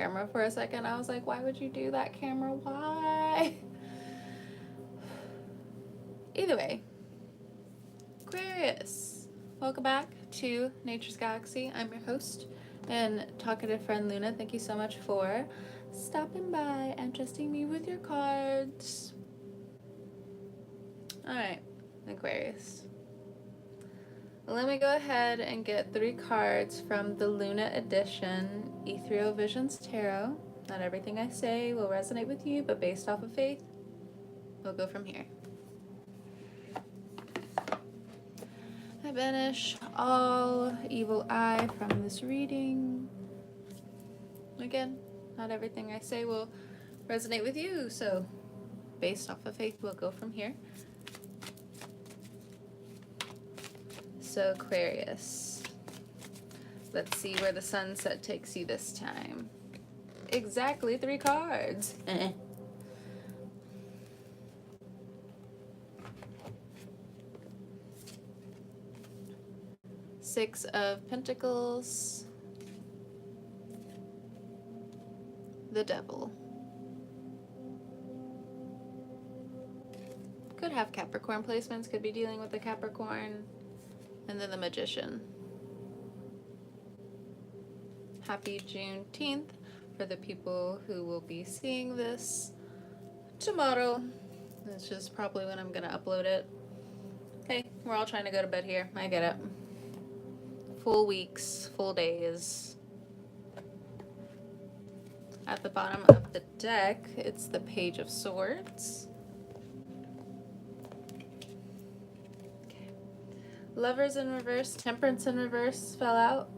camera for a second. I was like, why would you do that, camera? Why? Either way, Aquarius, welcome back to Nature's Galaxy. I'm your host and talkative friend Luna. Thank you so much for stopping by and trusting me with your cards. Alright, Aquarius. Let me go ahead and get 3 cards from the Luna Edition Ethereal Visions Tarot. Not everything I say will resonate with you, but based off of faith, we'll go from here. I banish all evil eye from this reading. Again, not everything I say will resonate with you, so based off of faith, we'll go from here. So Aquarius, let's see where the sunset takes you this time. Exactly 3 cards. Six of Pentacles, the Devil. Could have Capricorn placements, could be dealing with the Capricorn. And then the Magician. Happy Juneteenth for the people who will be seeing this tomorrow. That's just probably when I'm gonna upload it. Hey, we're all trying to go to bed here. I get it. Full weeks, full days. At the bottom of the deck, it's the Page of Swords. Lovers in reverse, Temperance in reverse fell out.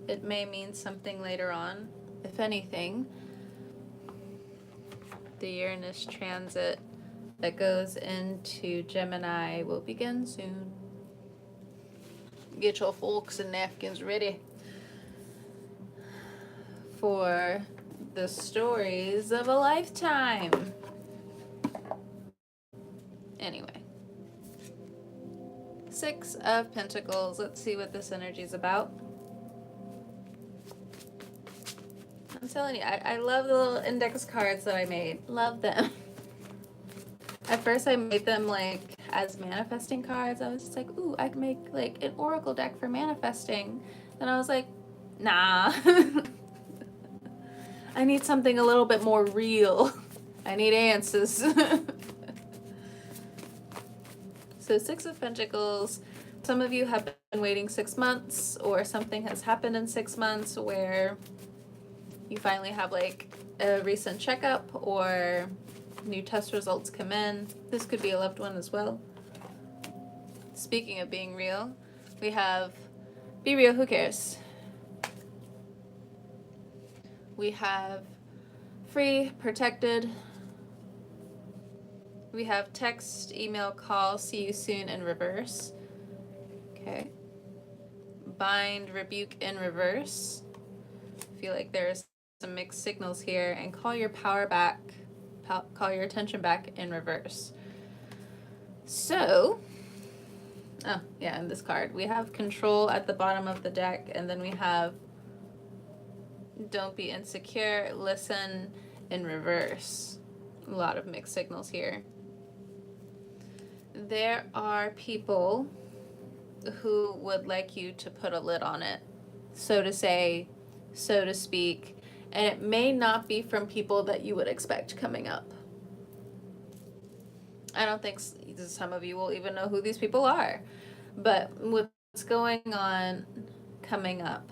It may mean something later on. If anything, the Uranus transit that goes into Gemini will begin soon. Get your forks and napkins ready for the stories of a lifetime. Anyway. 6 of Pentacles. Let's see what this energy is about. I'm telling you, I love the little index cards that I made. Love them. At first I made them like as manifesting cards. I was just like, ooh, I can make like an oracle deck for manifesting. Then I was like, nah. I need something a little bit more real. I need answers. So 6 of Pentacles, some of you have been waiting 6 months, or something has happened in 6 months where you finally have like a recent checkup or new test results come in. This could be a loved one as well. Speaking of being real, we have be real, who cares? We have free, protected. We have text, email, call, see you soon in reverse. Okay. Bind, rebuke in reverse. I feel like there's some mixed signals here. And call your power back, call your attention back in reverse. So, oh yeah, in this card, we have control at the bottom of the deck, and then we have don't be insecure, listen in reverse. A lot of mixed signals here. There are people who would like you to put a lid on it, so to say, so to speak, and it may not be from people that you would expect coming up. I don't think some of you will even know who these people are, but what's going on coming up,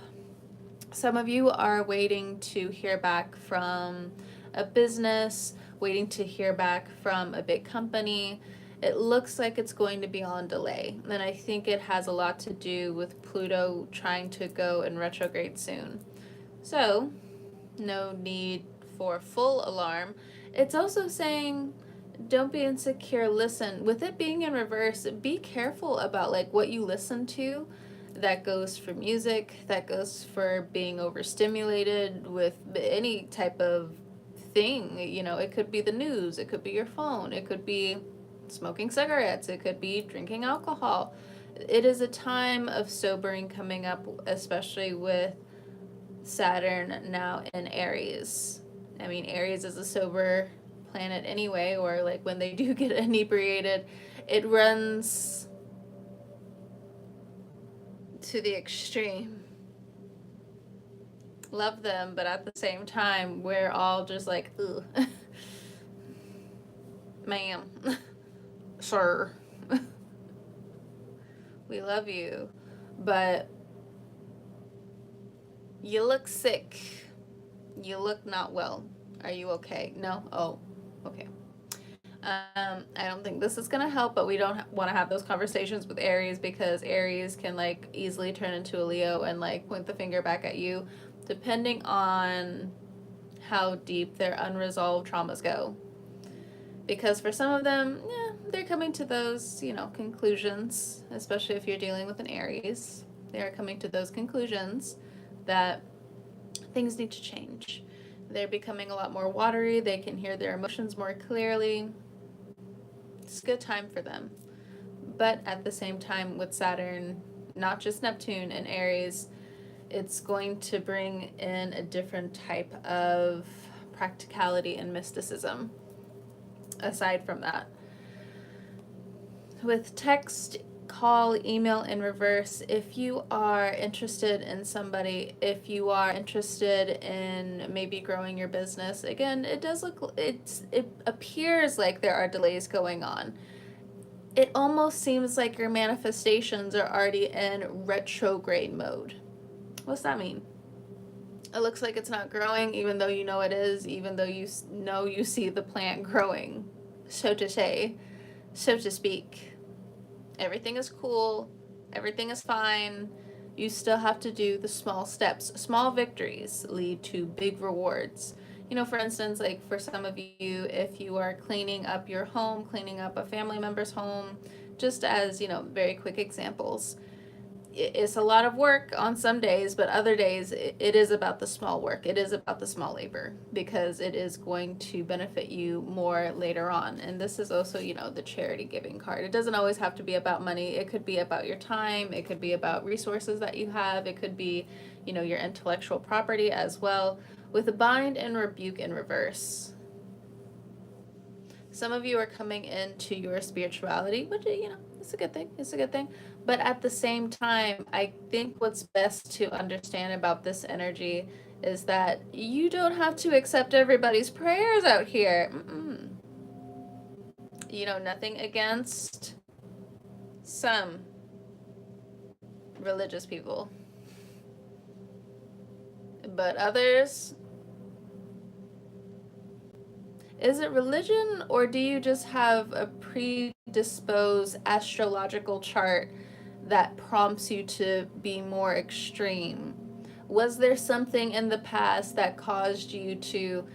some of you are waiting to hear back from a business, waiting to hear back from a big company. It looks like it's going to be on delay, and I think it has a lot to do with Pluto trying to go in retrograde soon. So, no need for full alarm. It's also saying, don't be insecure, listen. With it being in reverse, be careful about like what you listen to. That goes for music, that goes for being overstimulated with any type of thing. You know, it could be the news, it could be your phone, it could be smoking cigarettes, it could be drinking alcohol. It is a time of sobering coming up, especially with Saturn now in Aries. I mean, Aries is a sober planet anyway, or like when they do get inebriated, it runs to the extreme. Love them, but at the same time, we're all just like, ugh. Ma'am. Sir. We love you, but you look sick. You look not well. Are you okay? No? Oh, okay. I don't think this is gonna help, but we don't want to have those conversations with Aries, because Aries can like easily turn into a Leo and like point the finger back at you, depending on how deep their unresolved traumas go. Because for some of them, yeah, they're coming to those, conclusions, especially if you're dealing with an Aries. They are coming to those conclusions that things need to change. They're becoming a lot more watery. They can hear their emotions more clearly. It's a good time for them. But at the same time, with Saturn, not just Neptune and Aries, it's going to bring in a different type of practicality and mysticism. Aside from that, with text, call, email in reverse, if you are interested in somebody, if you are interested in maybe growing your business, again, it appears like there are delays going on. It almost seems like your manifestations are already in retrograde mode. What's that mean? It looks like it's not growing, even though you know it is, even though you know you see the plant growing, so to say, so to speak. Everything is cool. Everything is fine. You still have to do the small steps. Small victories lead to big rewards. For instance, like for some of you, if you are cleaning up your home, cleaning up a family member's home, just as, very quick examples, it's a lot of work on some days, but other days it is about the small work. It is about the small labor, because it is going to benefit you more later on. And this is also, the charity giving card. It doesn't always have to be about money. It could be about your time. It could be about resources that you have. It could be, your intellectual property as well. With a bind and rebuke in reverse. Some of you are coming into your spirituality, which, it's a good thing. It's a good thing. But at the same time, I think what's best to understand about this energy is that you don't have to accept everybody's prayers out here. Nothing against some religious people. But others, is it religion, or do you just have a predisposed astrological chart that prompts you to be more extreme? Was there something in the past that caused you to,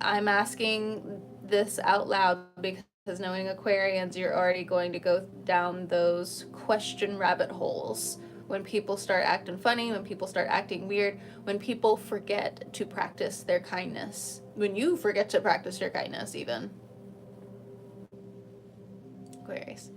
I'm asking this out loud because knowing Aquarians, you're already going to go down those question rabbit holes. When people start acting funny, when people start acting weird, when people forget to practice their kindness, when you forget to practice your kindness even. Aquarius.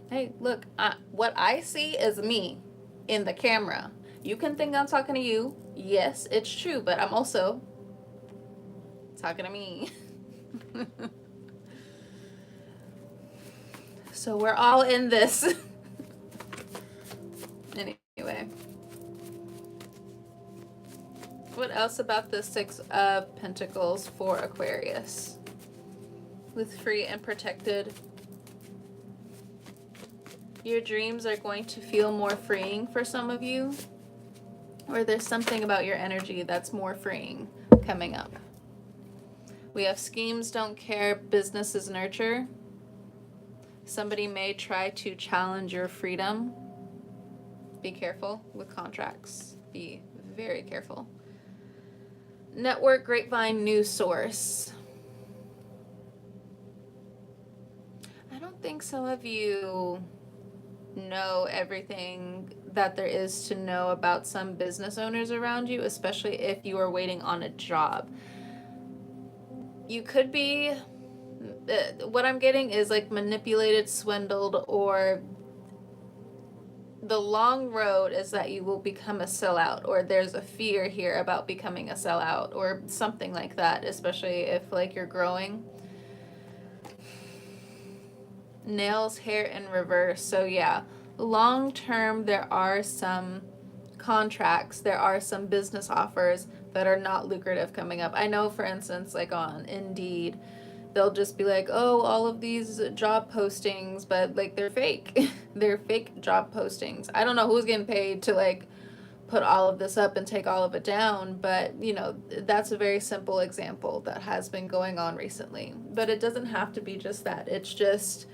Hey, look, what I see is me in the camera. You can think I'm talking to you. Yes, it's true, but I'm also talking to me. So we're all in this. Anyway. What else about the Six of Pentacles for Aquarius? With free and protected. Your dreams are going to feel more freeing for some of you. Or there's something about your energy that's more freeing coming up. We have schemes don't care, business is nurture. Somebody may try to challenge your freedom. Be careful with contracts. Be very careful. Network, grapevine, news source. I don't think some of you know everything that there is to know about some business owners around you, especially if you are waiting on a job. You could be, what I'm getting is like manipulated, swindled, or the long road is that you will become a sellout, or there's a fear here about becoming a sellout or something like that, especially if like you're growing. Nails, hair in reverse. So yeah, long term there are some contracts, there are some business offers that are not lucrative coming up. I know, for instance, like on Indeed, they'll just be like, oh, all of these job postings, but like they're fake. They're fake job postings. I don't know who's getting paid to like put all of this up and take all of it down, but you know, that's a very simple example that has been going on recently. But it doesn't have to be just that. It's just,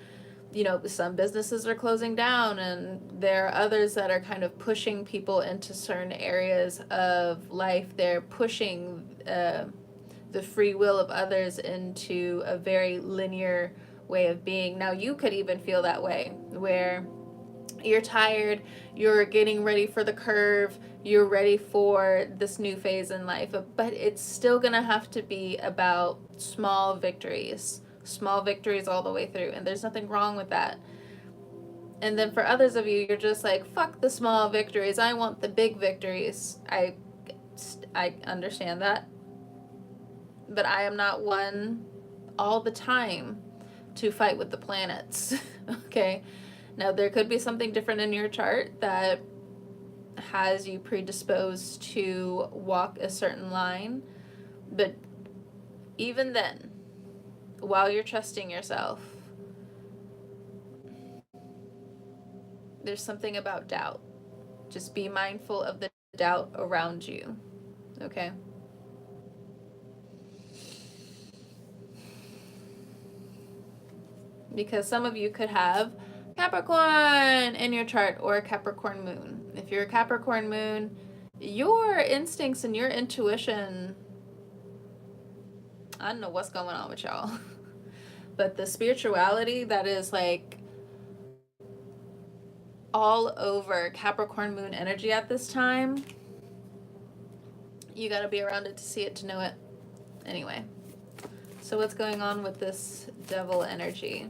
you know, some businesses are closing down, and there are others that are kind of pushing people into certain areas of life. They're pushing the free will of others into a very linear way of being. Now, you could even feel that way, where you're tired, you're getting ready for the curve, you're ready for this new phase in life, but it's still gonna have to be about small victories all the way through, and there's nothing wrong with that. And then for others of you, you're just like, fuck the small victories, I want the big victories. I understand that, but I am not one all the time to fight with the planets. Okay, now there could be something different in your chart that has you predisposed to walk a certain line, but even then, while you're trusting yourself, there's something about doubt. Just be mindful of the doubt around you, okay? Because some of you could have Capricorn in your chart, or a Capricorn moon. If you're a Capricorn moon, your instincts and your intuition, I don't know what's going on with y'all, but the spirituality that is like all over Capricorn moon energy at this time, you got to be around it to see it, to know it. Anyway, so what's going on with this devil energy?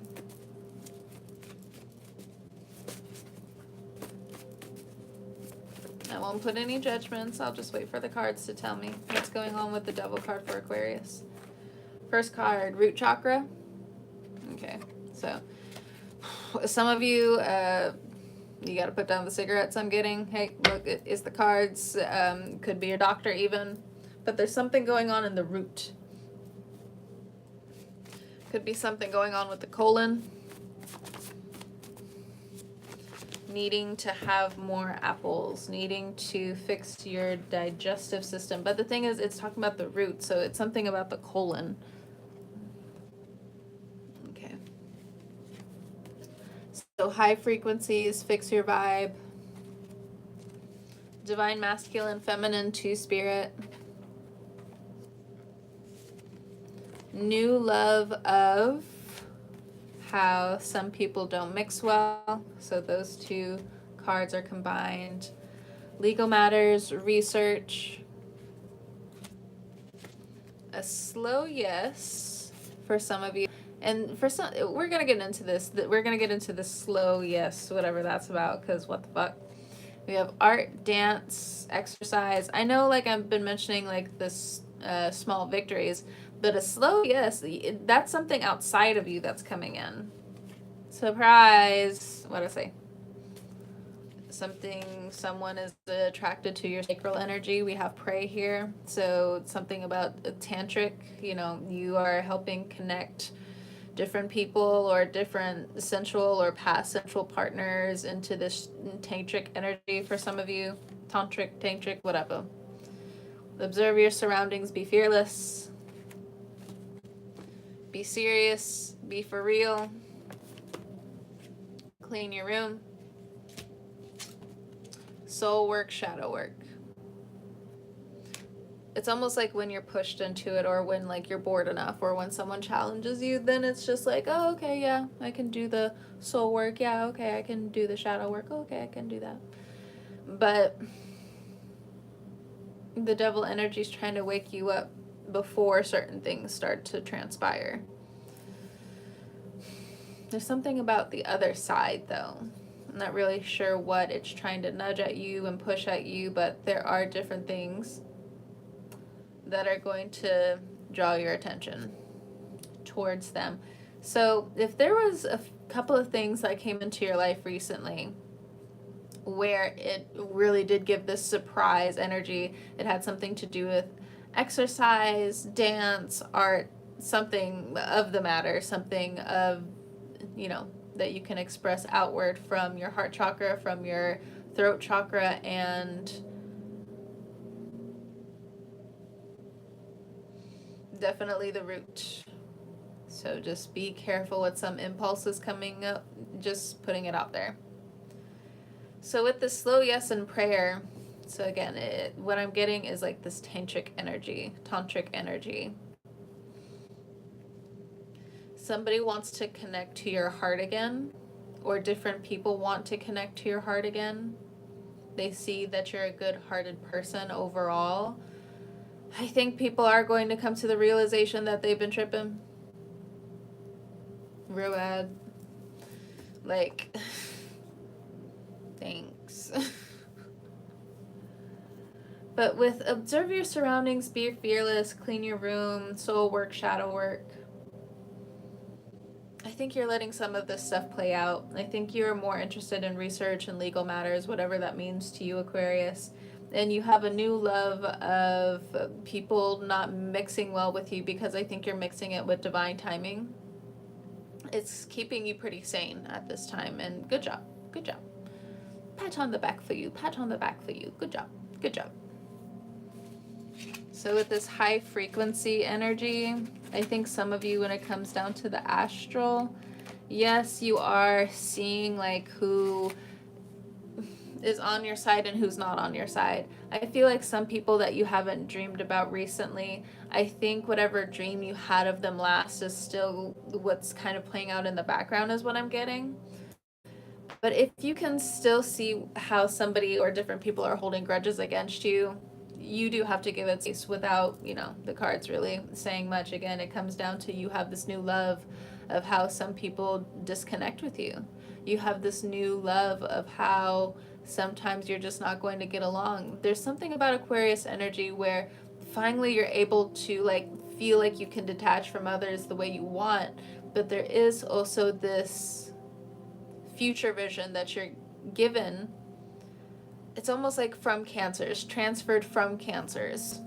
I won't put any judgments. I'll just wait for the cards to tell me what's going on with the devil card for Aquarius. First card, root chakra. Okay, so some of you, you got to put down the cigarettes I'm getting. Hey, look, it is the cards. Could be your doctor even. But there's something going on in the root. Could be something going on with the colon. Needing to have more apples, needing to fix your digestive system. But the thing is, it's talking about the root, so it's something about the colon. Okay. So high frequencies, fix your vibe. Divine masculine, feminine, two spirit. New love of how some people don't mix well. So those two cards are combined. Legal matters, research. A slow yes for some of you. And for some, we're going to get into this. We're going to get into the slow yes, whatever that's about, because what the fuck. We have art, dance, exercise. I know, like, I've been mentioning, like, this small victories, but a slow yes, that's something outside of you that's coming in. Surprise! What'd I say? Someone is attracted to your sacral energy. We have prey here. So something about tantric, you know, you are helping connect different people or different sensual or past sensual partners into this tantric energy for some of you. Tantric, whatever. Observe your surroundings, be fearless. Be serious, be for real. Clean your room. Soul work, shadow work. It's almost like when you're pushed into it, or when like you're bored enough, or when someone challenges you, then it's just like, oh, okay, yeah, I can do the soul work. Yeah, okay, I can do the shadow work. Oh, okay, I can do that. But the devil energy is trying to wake you up before certain things start to transpire. There's something about the other side, though. Not really sure what it's trying to nudge at you and push at you, but there are different things that are going to draw your attention towards them. So if there was a couple of things that came into your life recently where it really did give this surprise energy, it had something to do with exercise, dance, art, something of the matter, something of, that you can express outward from your heart chakra, from your throat chakra, and definitely the root. So just be careful with some impulses coming up, just putting it out there. So with the slow yes and prayer, so again, what I'm getting is like this tantric energy. Somebody wants to connect to your heart again, or different people want to connect to your heart again. They see that you're a good-hearted person overall. I think people are going to come to the realization that they've been tripping real bad. Like, thanks. But with observe your surroundings, be fearless, clean your room, soul work, shadow work, I think you're letting some of this stuff play out. I think you're more interested in research and legal matters, whatever that means to you, Aquarius. And you have a new love of people not mixing well with you, because I think you're mixing it with divine timing. It's keeping you pretty sane at this time, and good job. Good job. Pat on the back for you. Pat on the back for you. Good job. Good job. So with this high frequency energy, I think some of you, when it comes down to the astral, yes, you are seeing like who is on your side and who's not on your side. I feel like some people that you haven't dreamed about recently, I think whatever dream you had of them last is still what's kind of playing out in the background, is what I'm getting. But if you can still see how somebody or different people are holding grudges against you, you do have to give it space without, the cards really saying much. Again, it comes down to you have this new love of how some people disconnect with you. You have this new love of how sometimes you're just not going to get along. There's something about Aquarius energy where finally you're able to feel like you can detach from others the way you want, but there is also this future vision that you're given. It's almost like from cancers, transferred from cancers.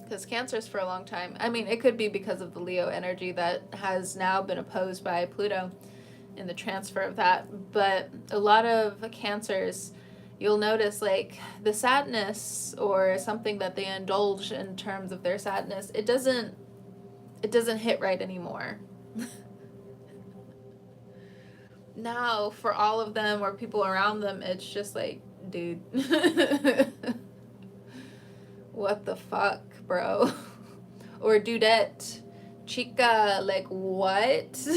Because cancers for a long time, it could be because of the Leo energy that has now been opposed by Pluto in the transfer of that. But a lot of cancers, you'll notice the sadness or something that they indulge in terms of their sadness, it doesn't hit right anymore. Now for all of them or people around them, it's just dude, what the fuck, bro? Or dudette, chica, what?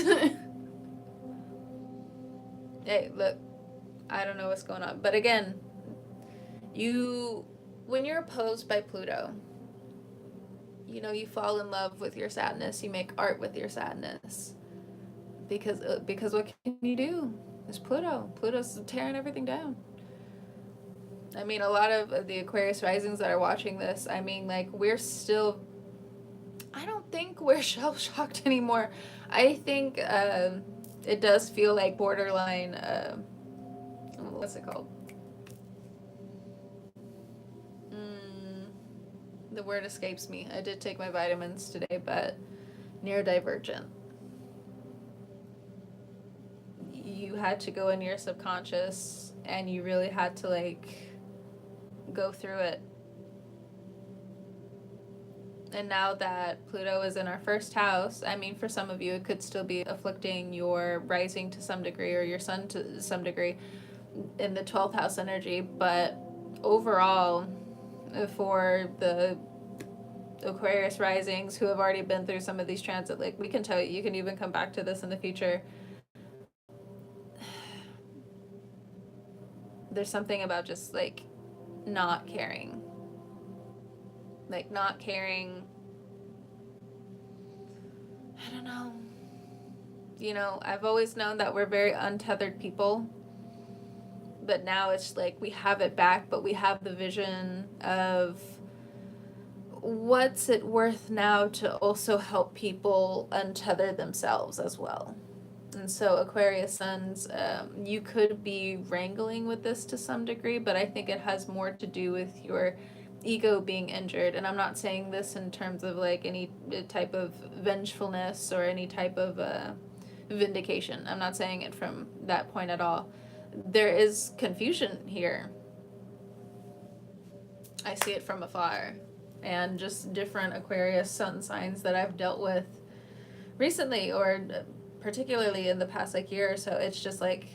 Hey, look, I don't know what's going on, but again, when you're opposed by Pluto, you fall in love with your sadness, you make art with your sadness. Because what can you do? It's Pluto. Pluto's tearing everything down. A lot of the Aquarius risings that are watching this, we're still, I don't think we're shell-shocked anymore. I think it does feel like borderline, what's it called? The word escapes me. I did take my vitamins today, but neurodivergent. You had to go into your subconscious and you really had to go through it. And now that Pluto is in our first house, for some of you it could still be afflicting your rising to some degree or your sun to some degree in the 12th house energy, but overall for the Aquarius risings who have already been through some of these transits, we can tell you can even come back to this in the future. There's something about just not caring. Not caring. I don't know. You know, I've always known that we're very untethered people, but now it's like we have it back, but we have the vision of what's it worth now to also help people untether themselves as well. And so, Aquarius Suns, you could be wrangling with this to some degree, but I think it has more to do with your ego being injured. And I'm not saying this in terms of like any type of vengefulness or any type of vindication. I'm not saying it from that point at all. There is confusion here. I see it from afar. And just different Aquarius sun signs that I've dealt with recently, or particularly in the past like year or so, it's just like,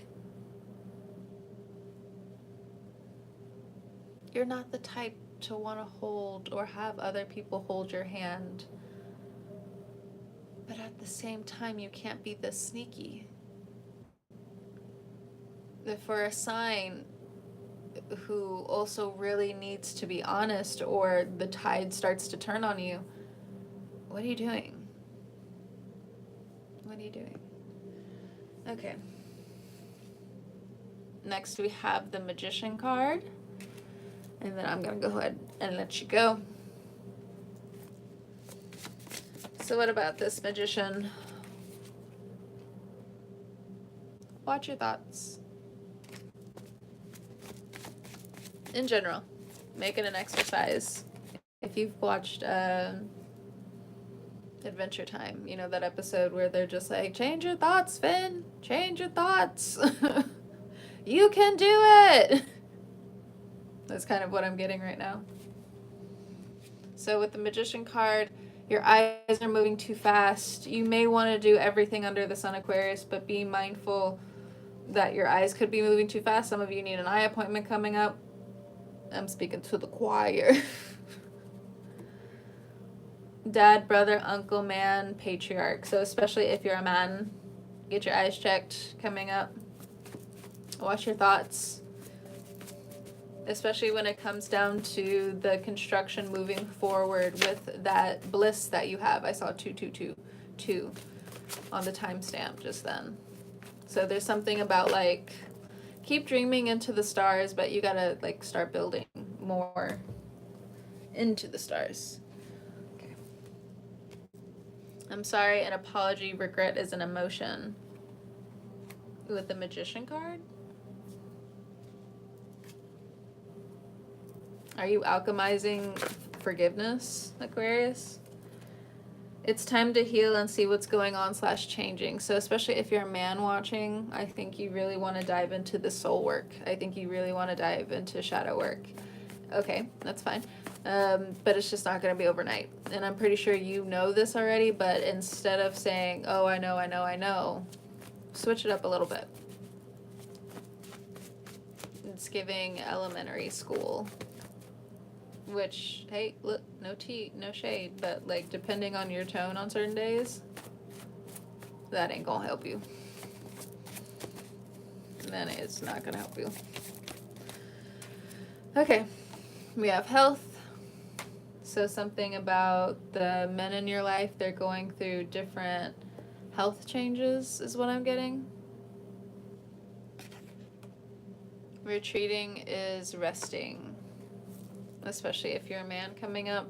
you're not the type to want to hold or have other people hold your hand. But at the same time, you can't be this sneaky. For a sign who also really needs to be honest, or the tide starts to turn on you, what are you doing? What are you doing? Okay. Next we have the Magician card. And then I'm going to go ahead and let you go. So what about this Magician? Watch your thoughts. In general, make it an exercise. If you've watched Adventure Time, you know that episode where they're just like, change your thoughts, Finn. Change your thoughts. You can do it. That's kind of what I'm getting right now. So with the Magician card, your eyes are moving too fast. You may want to do everything under the sun, Aquarius, but be mindful that your eyes could be moving too fast. Some of you need an eye appointment coming up. I'm speaking to the choir. Dad, brother, uncle, man, patriarch. So especially if you're a man, get your eyes checked coming up. Watch your thoughts. Especially when it comes down to the construction moving forward with that bliss that you have. I saw 2222 on the timestamp just then. So there's something about like, keep dreaming into the stars, but you gotta like start building more into the stars. Okay. I'm sorry, an apology, regret is an emotion. With the Magician card? Are you alchemizing forgiveness, Aquarius? It's time to heal and see what's going on / changing. So especially if you're a man watching, I think you really want to dive into the soul work. I think you really want to dive into shadow work. Okay, that's fine. But it's just not going to be overnight. And I'm pretty sure you know this already, but instead of saying, oh, I know, switch it up a little bit. It's giving elementary school. Which, hey, look, no shade, but like depending on your tone on certain days, that ain't gonna help you. Then it's not gonna help you. Okay, we have health. So something about the men in your life, they're going through different health changes is what I'm getting. Retreating is resting. Especially if you're a man coming up.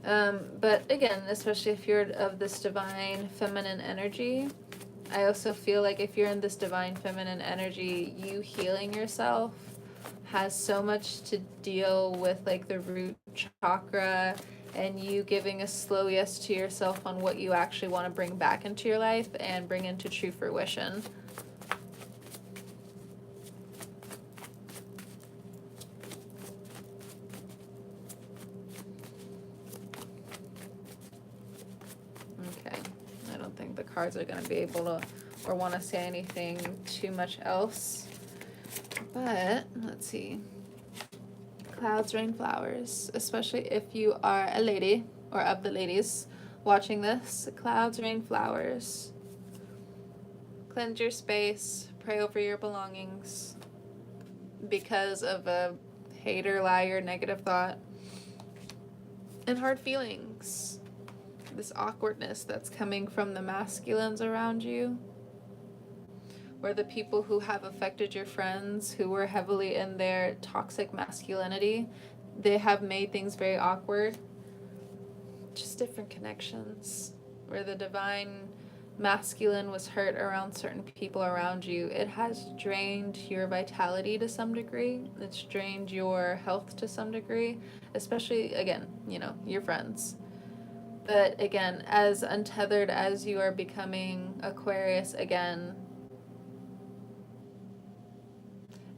But again, especially if you're of this divine feminine energy, I also feel like if you're in this divine feminine energy, you healing yourself has so much to deal with like the root chakra, and you giving a slow yes to yourself on what you actually want to bring back into your life and bring into true fruition. The cards are going to be able to or want to say anything too much else, but let's see. Clouds, rain, flowers, especially if you are a lady or of the ladies watching this. Clouds, rain, flowers. Cleanse your space, pray over your belongings because of a hater, liar, negative thought, and hard feelings. this awkwardness that's coming from the masculines around you, or the people who have affected your friends who were heavily in their toxic masculinity. They have made things very awkward. Just different connections where the divine masculine was hurt around certain people around you. It has drained your vitality to some degree. It's drained your health to some degree, especially, again, you know, your friends. But again, as untethered as you are becoming, Aquarius, again,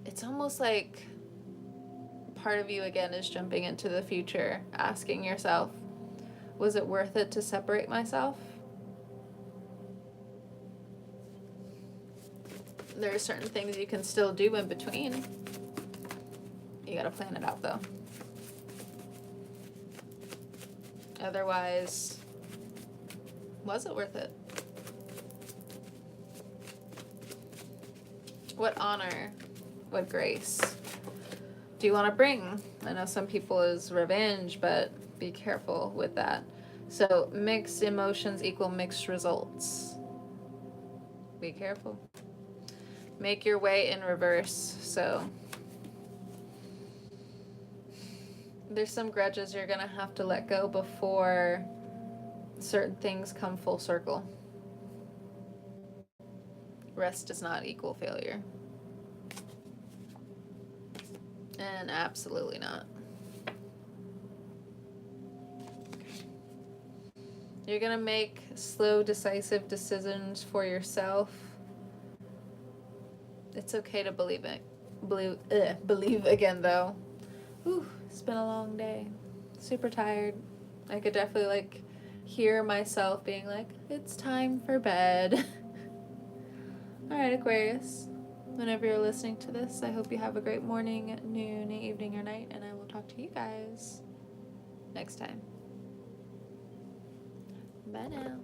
it's almost like part of you again is jumping into the future, asking yourself, was it worth it to separate myself? There are certain things you can still do in between. You gotta plan it out though. Otherwise, was it worth it? What honor, what grace do you want to bring? I know some people is revenge, but be careful with that. So mixed emotions equal mixed results. Be careful. Make your way in reverse. So there's some grudges you're gonna have to let go before certain things come full circle. Rest does not equal failure. And absolutely not. You're gonna make slow, decisive decisions for yourself. It's okay to believe it. Believe again, though. Whew, it's been a long day. Super tired. I could definitely like hear myself being like, it's time for bed. All right, Aquarius. Whenever you're listening to this, I hope you have a great morning, noon, evening, or night, and I will talk to you guys next time. Bye now.